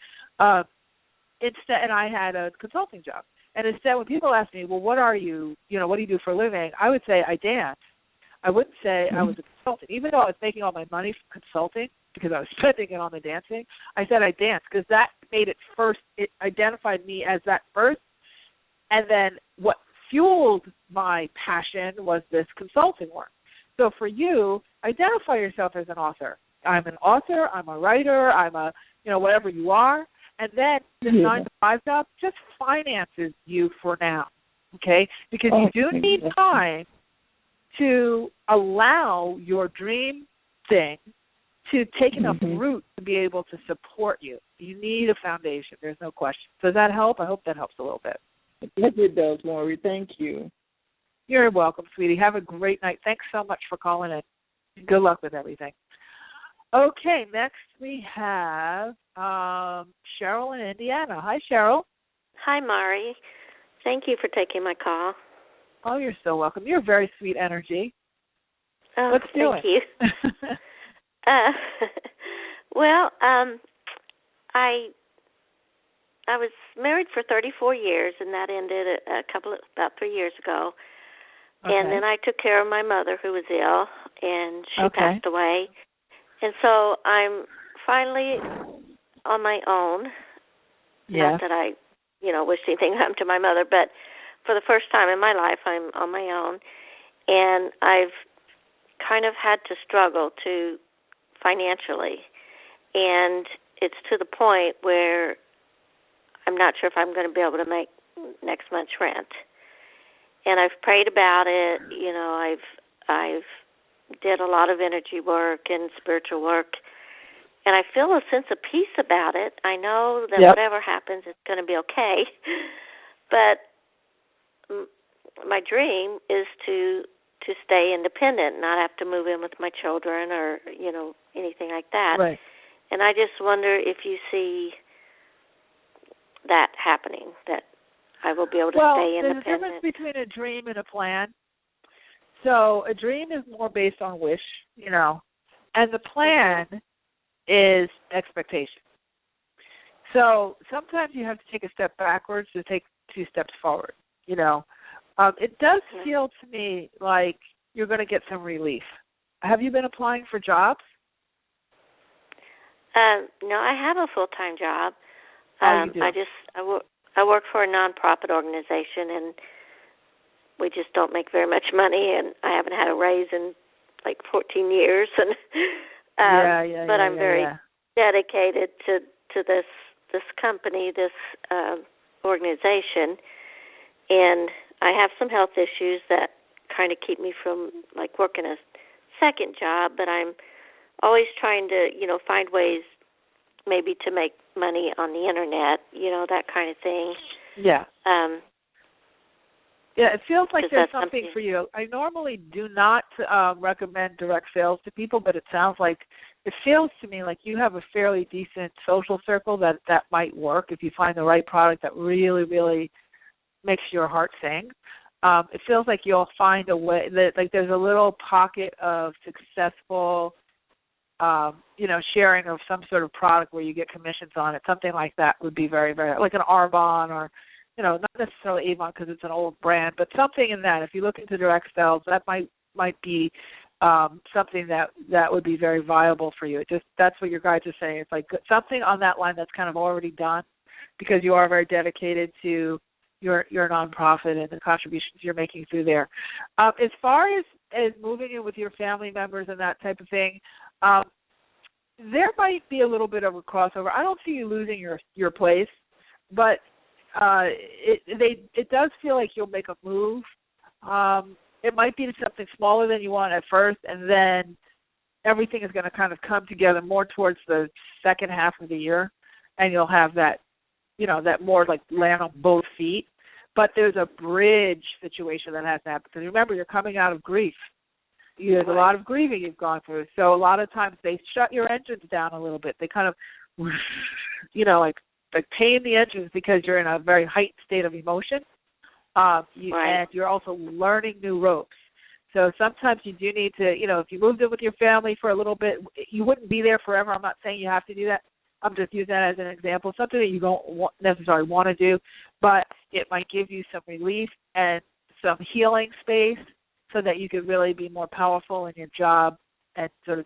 instead, and I had a consulting job. And instead, when people ask me, well, what do you do for a living? I would say I dance. I wouldn't say I was a consultant, even though I was making all my money from consulting because I was spending it on the dancing. I said I danced because that made it first. It identified me as that first. And then what fueled my passion was this consulting work. So for you, identify yourself as an author. I'm an author. I'm a writer. I'm a, whatever you are. And then this 9-to-5 job just finances you for now, okay? Because you do need time to allow your dream thing to take enough root to be able to support you. You need a foundation. There's no question. Does that help? I hope that helps a little bit. Yes, it does, Maury. Thank you. You're welcome, sweetie. Have a great night. Thanks so much for calling in. Good luck with everything. Okay, next we have Cheryl in Indiana. Hi, Cheryl. Hi, Maury. Thank you for taking my call. Oh, you're so welcome. You're very sweet energy. Oh, Let's do it. Thank you. Well, I was married for 34 years, and that ended about 3 years ago. And then I took care of my mother who was ill, and she passed away. And so I'm finally on my own. Not that I, wish anything happened to my mother, but for the first time in my life, I'm on my own. And I've kind of had to struggle financially. And it's to the point where I'm not sure if I'm going to be able to make next month's rent. And I've prayed about it. I've did a lot of energy work and spiritual work, and I feel a sense of peace about it. I know that whatever happens, it's going to be okay. But my dream is to stay independent, not have to move in with my children or anything like that. Right. And I just wonder if you see that happening, that I will be able to stay independent. There's a difference between a dream and a plan. So a dream is more based on wish, and the plan is expectation. So sometimes you have to take a step backwards to take 2 steps forward, It does feel to me like you're going to get some relief. Have you been applying for jobs? No, I have a full-time job. You do? I work for a nonprofit organization, and we just don't make very much money, and I haven't had a raise in like 14 years. And but I'm very dedicated to this company, this organization, and I have some health issues that kind of keep me from like working a second job. But I'm always trying to find ways maybe to make money on the internet, that kind of thing. Yeah. It feels like there's something for you. I normally do not recommend direct sales to people, but it feels to me like you have a fairly decent social circle that might work if you find the right product that really, really makes your heart sing. It feels like you'll find a way that like there's a little pocket of successful sharing of some sort of product where you get commissions on it. Something like that would be very, very, like an Arbonne or, not necessarily Avon because it's an old brand, but something in that. If you look into direct sales, that might be something that would be very viable for you. That's what your guides are saying. It's like something on that line that's kind of already done because you are very dedicated to your nonprofit and the contributions you're making through there. As far as moving in with your family members and that type of thing, there might be a little bit of a crossover. I don't see you losing your place, but it does feel like you'll make a move. It might be something smaller than you want at first, and then everything is going to kind of come together more towards the second half of the year, and you'll have that, that more like land on both feet. But there's a bridge situation that has to happen because remember, you're coming out of grief. There's a lot of grieving you've gone through. So a lot of times they shut your engines down a little bit. They kind of, like tame the engines because you're in a very heightened state of emotion. And you're also learning new ropes. So sometimes you do need to, if you moved in with your family for a little bit, you wouldn't be there forever. I'm not saying you have to do that. I'm just using that as an example, something that you don't necessarily want to do, but it might give you some relief and some healing space so that you could really be more powerful in your job and sort of,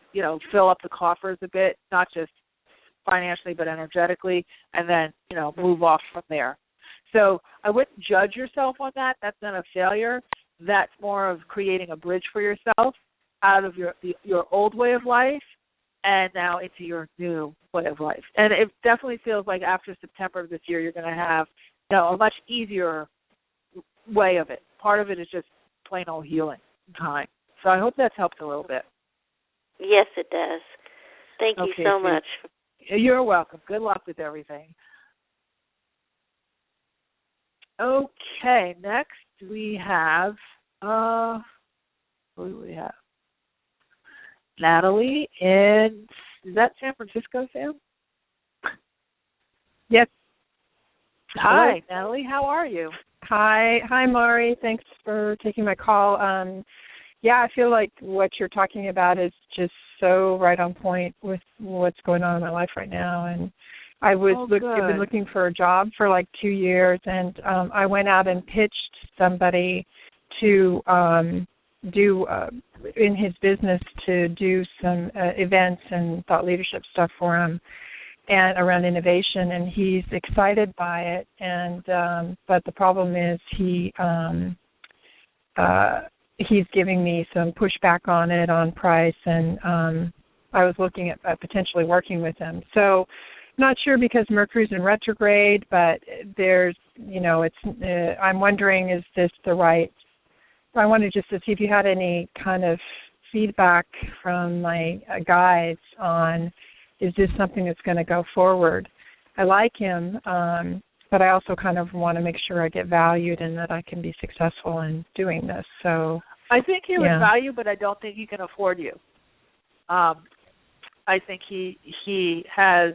fill up the coffers a bit, not just financially but energetically, and then, move off from there. So I wouldn't judge yourself on that. That's not a failure. That's more of creating a bridge for yourself out of your old way of life and now into your new way of life. And it definitely feels like after September of this year, you're going to have a much easier way of it. Part of it is just plain old healing time. So I hope that's helped a little bit. Yes, it does. Thank you so much. You're welcome. Good luck with everything. Okay, next we have, who do we have? Natalie is that San Francisco, Sam? Yes. Hi, Natalie. How are you? Hi, Mari. Thanks for taking my call. I feel like what you're talking about is just so right on point with what's going on in my life right now. And I I've been looking for a job for like 2 years, and I went out and pitched somebody to do in his business to do some events and thought leadership stuff for him and around innovation, and he's excited by it. And but the problem is he's giving me some pushback on it, on price, and I was looking at potentially working with him. So not sure because Mercury's in retrograde, but there's, I'm wondering, is this the right, I wanted just to see if you had any kind of feedback from my guides on, is this something that's going to go forward? I like him, but I also kind of want to make sure I get valued and that I can be successful in doing this. So I think he would value, but I don't think he can afford you. I think he has,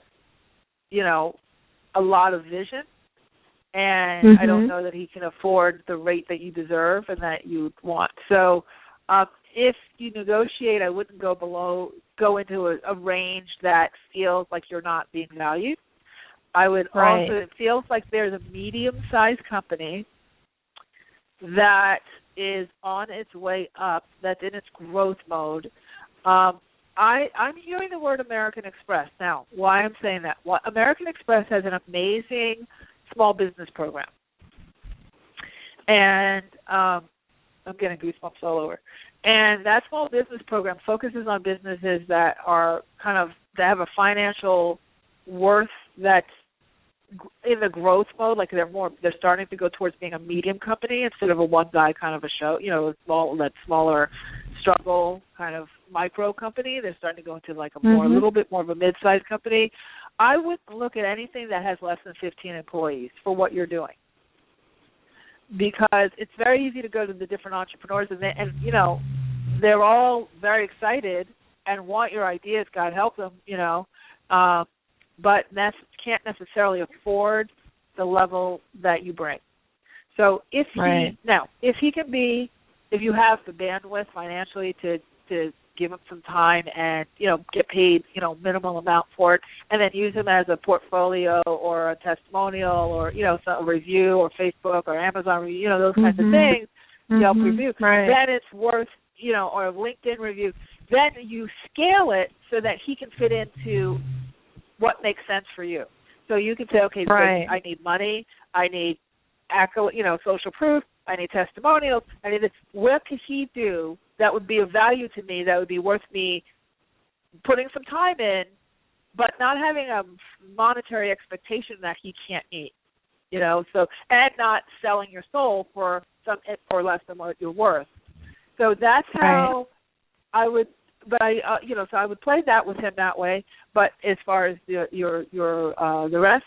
a lot of vision, and I don't know that he can afford the rate that you deserve and that you want. So if you negotiate, I wouldn't go into a range that feels like you're not being valued. I would also, it feels like there's a medium-sized company that is on its way up, that's in its growth mode. I'm hearing the word American Express. Now, why I'm saying that? Well, American Express has an amazing small business program. And I'm getting goosebumps all over. And that small business program focuses on businesses that are that have a financial worth that's in the growth mode, like they're starting to go towards being a medium company instead of a one guy kind of a show, smaller struggle kind of micro company. They're starting to go into like a little bit more of a mid-sized company. I wouldn't look at anything that has less than 15 employees for what you're doing, because it's very easy to go to the different entrepreneurs and they're all very excited and want your ideas. God help them, but can't necessarily afford the level that you bring. So if you have the bandwidth financially to give him some time and get paid minimal amount for it, and then use him as a portfolio or a testimonial or a review or Facebook or Amazon review, those kinds of things, Yelp review, then it's worth or a LinkedIn review. Then you scale it so that he can fit into what makes sense for you. So you can say, okay, so I need money, I need social proof, I need testimonials, I need this. What could he do that would be of value to me, that would be worth me putting some time in, but not having a monetary expectation that he can't meet, so, and not selling your soul for less than what you're worth. So that's how I would, but so I would play that with him that way. But as far as the rest,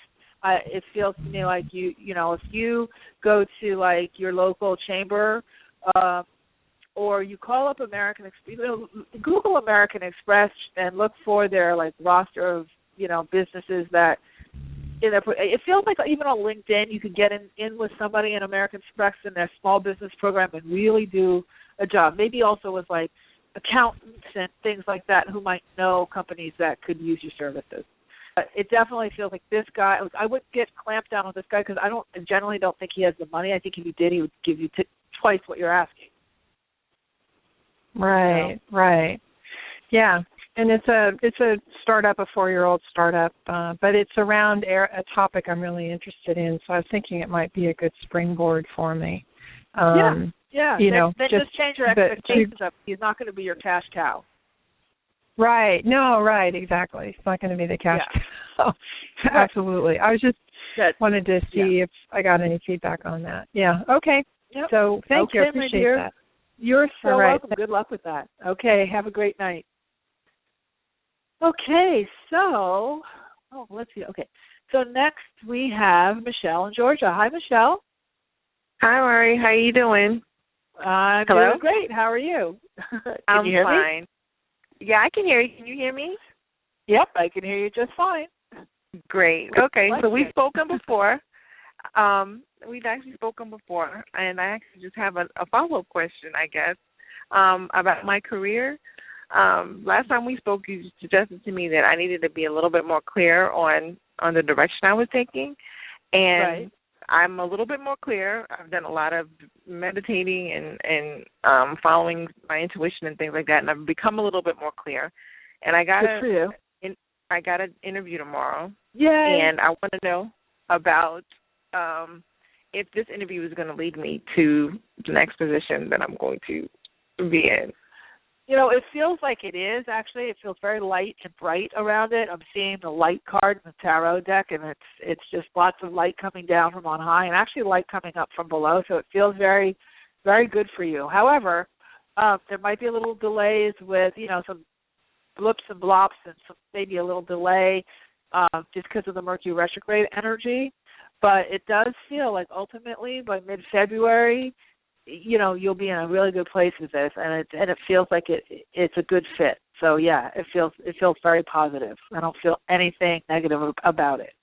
it feels to me like if you go to like your local chamber, or you call up American Express, Google American Express and look for their like roster of businesses that. It feels like even on LinkedIn you could get in with somebody in American Express in their small business program and really do a job. Maybe also with like accountants and things like that who might know companies that could use your services. But it definitely feels like this guy. I would get clamped down on this guy because I generally don't think he has the money. I think if he did, he would give you twice what you're asking. Right. Yeah. And it's a startup, a 4-year-old startup, but it's around a topic I'm really interested in. So I was thinking it might be a good springboard for me. Then just change your expectations up. He's not going to be your cash cow. Right. No. Right. Exactly. It's not going to be the cash cow. Absolutely. I was just wanted to see if I got any feedback on that. Yeah. Okay. Yep. So thank you. I appreciate that. You're so welcome. Good luck with that. Okay. Have a great night. Okay, so, let's see. Okay, so next we have Michelle in Georgia. Hi, Michelle. Hi, Mari. How are you doing? I'm doing great. How are you? I'm you hear fine. Me? Yeah, I can hear you. Can you hear me? Yep, I can hear you just fine. Great. Okay, so we've spoken before. We've actually spoken before, and I actually just have a follow-up question, I guess, about my career. Last time we spoke, you suggested to me that I needed to be a little bit more clear on the direction I was taking, and I'm a little bit more clear. I've done a lot of meditating and following my intuition and things like that, and I've become a little bit more clear. And I got an interview tomorrow. Yay! And I want to know about if this interview is going to lead me to the next position that I'm going to be in. You know, it feels like it is, actually. It feels very light and bright around it. I'm seeing the light card in the tarot deck, and it's just lots of light coming down from on high and actually light coming up from below, so it feels very, very good for you. However, there might be a little delays with, you know, some blips and blops and maybe a little delay just because of the Mercury retrograde energy. But it does feel like ultimately by mid-February, you know, you'll be in a really good place with this, and it feels like it's a good fit. So yeah, it feels very positive. I don't feel anything negative about it.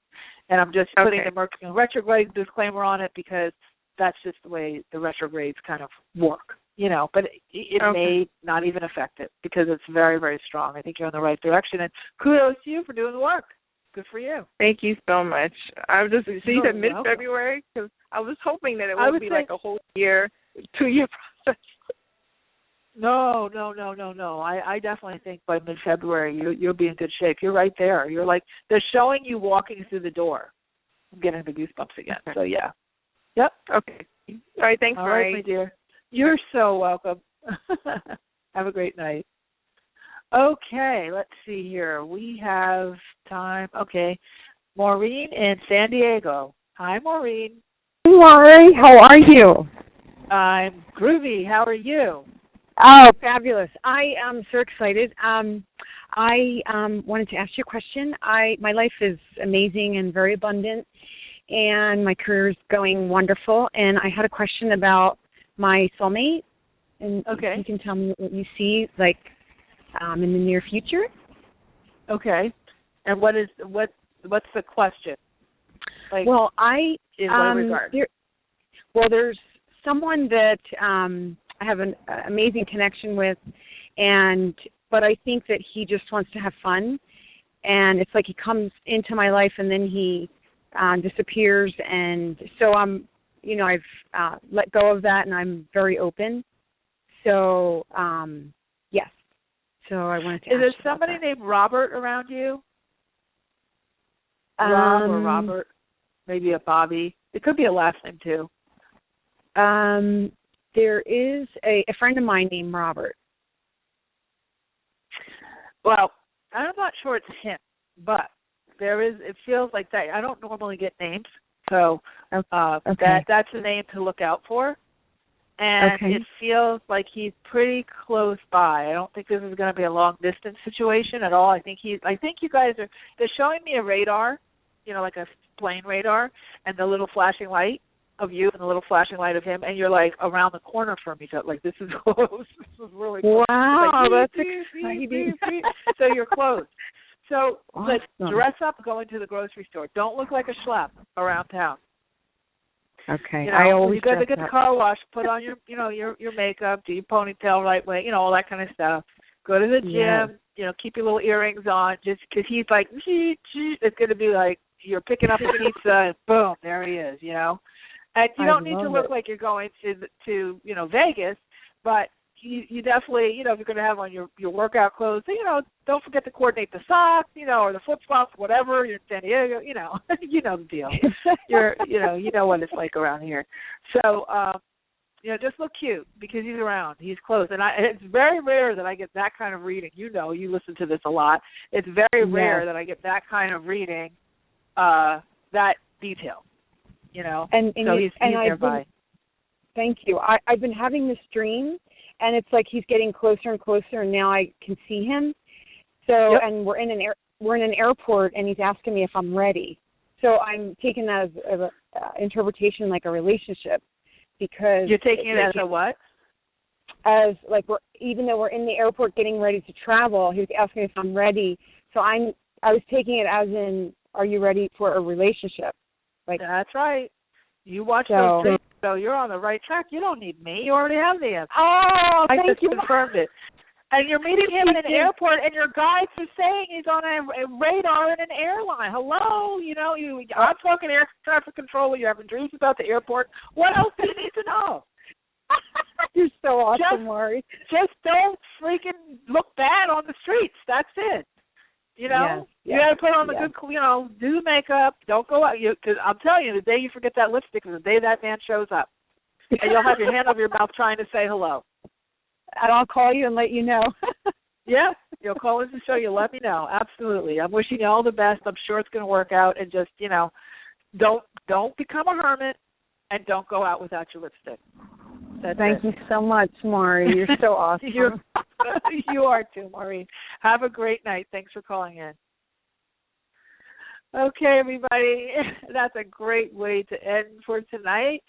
And I'm just putting the Mercury retrograde disclaimer on it because that's just the way the retrogrades kind of work, you know. But it may not even affect it because it's very, very strong. I think you're in the right direction, and kudos to you for doing the work. Good for you. Thank you so much. I was just that mid-February because I was hoping that it would be like a whole year, 2-year process. No. I definitely think by mid-February you'll be in good shape. You're right there. You're like they're showing you walking through the door. I'm getting the goosebumps again. So yeah. Yep. Okay. All right. Thanks, All right, my dear. You're so welcome. Have a great night. Okay, let's see here. We have time. Okay. Maureen in San Diego. Hi, Maureen. Lori, how are you? I'm groovy. How are you? Oh, fabulous. I am so excited. I wanted to ask you a question. My life is amazing and very abundant, and my career is going wonderful. And I had a question about my soulmate, and you can tell me what you see, like, in the near future. Okay. And what's the question? Like, well, in what regard? There's someone that I have an amazing connection with, but I think that he just wants to have fun, and it's like he comes into my life and then he disappears, and so I've let go of that, and I'm very open. So yes. So I wanted to. Is there somebody named Robert around you? Rob or Robert? Maybe a Bobby. It could be a last name too. There is a friend of mine named Robert. Well, I'm not sure it's him, but it feels like that. I don't normally get names, so that's a name to look out for. And it feels like he's pretty close by. I don't think this is going to be a long distance situation at all. I think you guys they're showing me a radar, like a plane radar, and the little flashing light of you and the little flashing light of him, and you're like around the corner from each other. Like, this is close. This is really close. Wow, that's exciting. So you're close. So awesome. Dress up going to the grocery store. Don't look like a schlep around town. Okay. I always you got to get the car wash, put on your your makeup, do your ponytail right way, all that kind of stuff. Go to the gym, keep your little earrings on, just because he's like, it's going to be like you're picking up a pizza and boom, there he is, And you don't need to look like you're going to Vegas, but you definitely, if you're going to have on your workout clothes, don't forget to coordinate the socks, or the flip-flops, whatever. You're in San Diego, you know the deal. You know what it's like around here. So, just look cute because he's around. He's close. And it's very rare that I get that kind of reading. You listen to this a lot. It's very rare that I get that kind of reading, that detail, And so he's nearby. Thank you. I've been having this dream, and it's like he's getting closer and closer, and now I can see him. So, and we're in an airport, and he's asking me if I'm ready. So I'm taking that as an interpretation like a relationship, because you're taking it as a what? As like even though we're in the airport getting ready to travel, he was asking me if I'm ready. So I was taking it as in, are you ready for a relationship? Like, that's right. You watch those things, so you're on the right track. You don't need me. You already have the answer. Oh, thank you. Confirmed it. And you're meeting him in an airport, and your guides are saying he's on a radar in an airline. Hello, I'm talking air traffic control. You're having dreams about the airport. What else do you need to know? You're so awesome, Maury. Just don't freaking look bad on the streets. That's it. You got to put on the good, do makeup. Don't go out. Because I'm telling you, the day you forget that lipstick is the day that man shows up. And you'll have your hand over your mouth trying to say hello. And I'll call you and let you know. Yeah, you'll call into the show. You'll let me know. Absolutely. I'm wishing you all the best. I'm sure it's going to work out. And just, don't become a hermit and don't go out without your lipstick. Thank you so much, Maury. You're so awesome. You are too, Maureen. Have a great night. Thanks for calling in. Okay, everybody. That's a great way to end for tonight.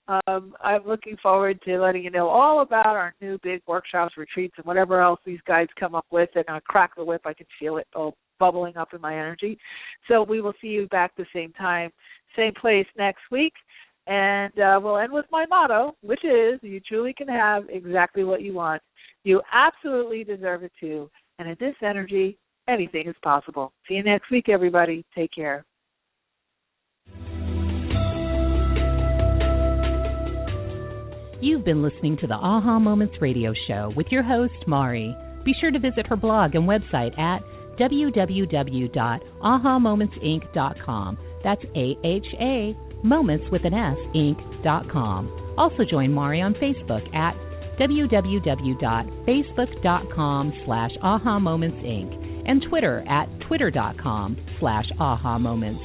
I'm looking forward to letting you know all about our new big workshops, retreats, and whatever else these guys come up with. They're going to crack the whip. I can feel it all bubbling up in my energy. So we will see you back the same time, same place next week. And we'll end with my motto, which is you truly can have exactly what you want. You absolutely deserve it too. And in this energy, anything is possible. See you next week, everybody. Take care. You've been listening to the Aha Moments radio show with your host, Mari. Be sure to visit her blog and website at www.ahamomentsinc.com. That's AHA, moments with an S, inc.com. Also join Mari on Facebook at www.facebook.com/ahamomentsinc and Twitter at twitter.com/ahamoments.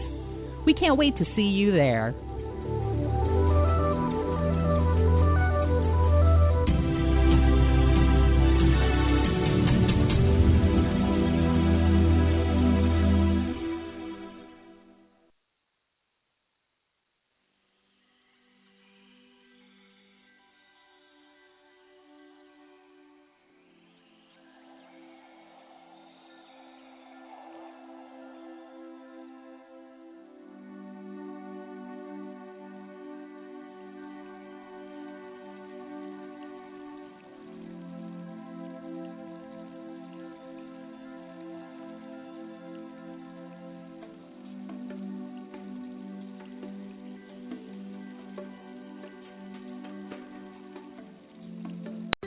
We can't wait to see you there.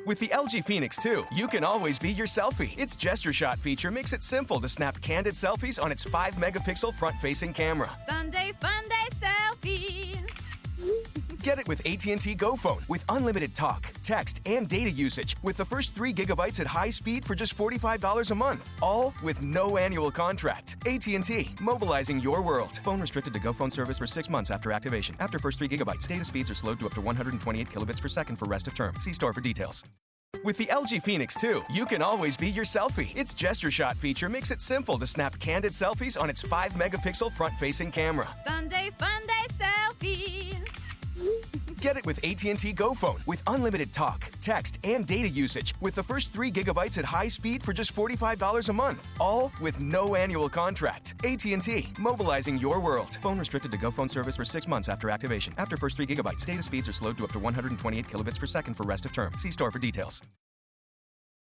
With the LG Phoenix 2, you can always be your selfie. Its Gesture Shot feature makes it simple to snap candid selfies on its 5-megapixel front-facing camera. Sunday Funday Selfie. Get it with AT&T Go Phone with unlimited talk, text, and data usage with the first 3 gigabytes at high speed for just $45 a month. All with no annual contract. AT&T, mobilizing your world. Phone restricted to Go Phone service for 6 months after activation. After first 3 gigabytes, data speeds are slowed to up to 128 kilobits per second for rest of term. See store for details. With the LG Phoenix 2, you can always be your selfie. Its Gesture Shot feature makes it simple to snap candid selfies on its 5-megapixel front-facing camera. Sunday Funday Selfie. Get it with AT&T Go Phone with unlimited talk, text, and data usage with the first 3 gigabytes at high speed for just $45 a month. All with no annual contract. AT&T, mobilizing your world. Phone restricted to Go Phone service for 6 months after activation. After first 3 gigabytes, data speeds are slowed to up to 128 kilobits per second for rest of term. See store for details.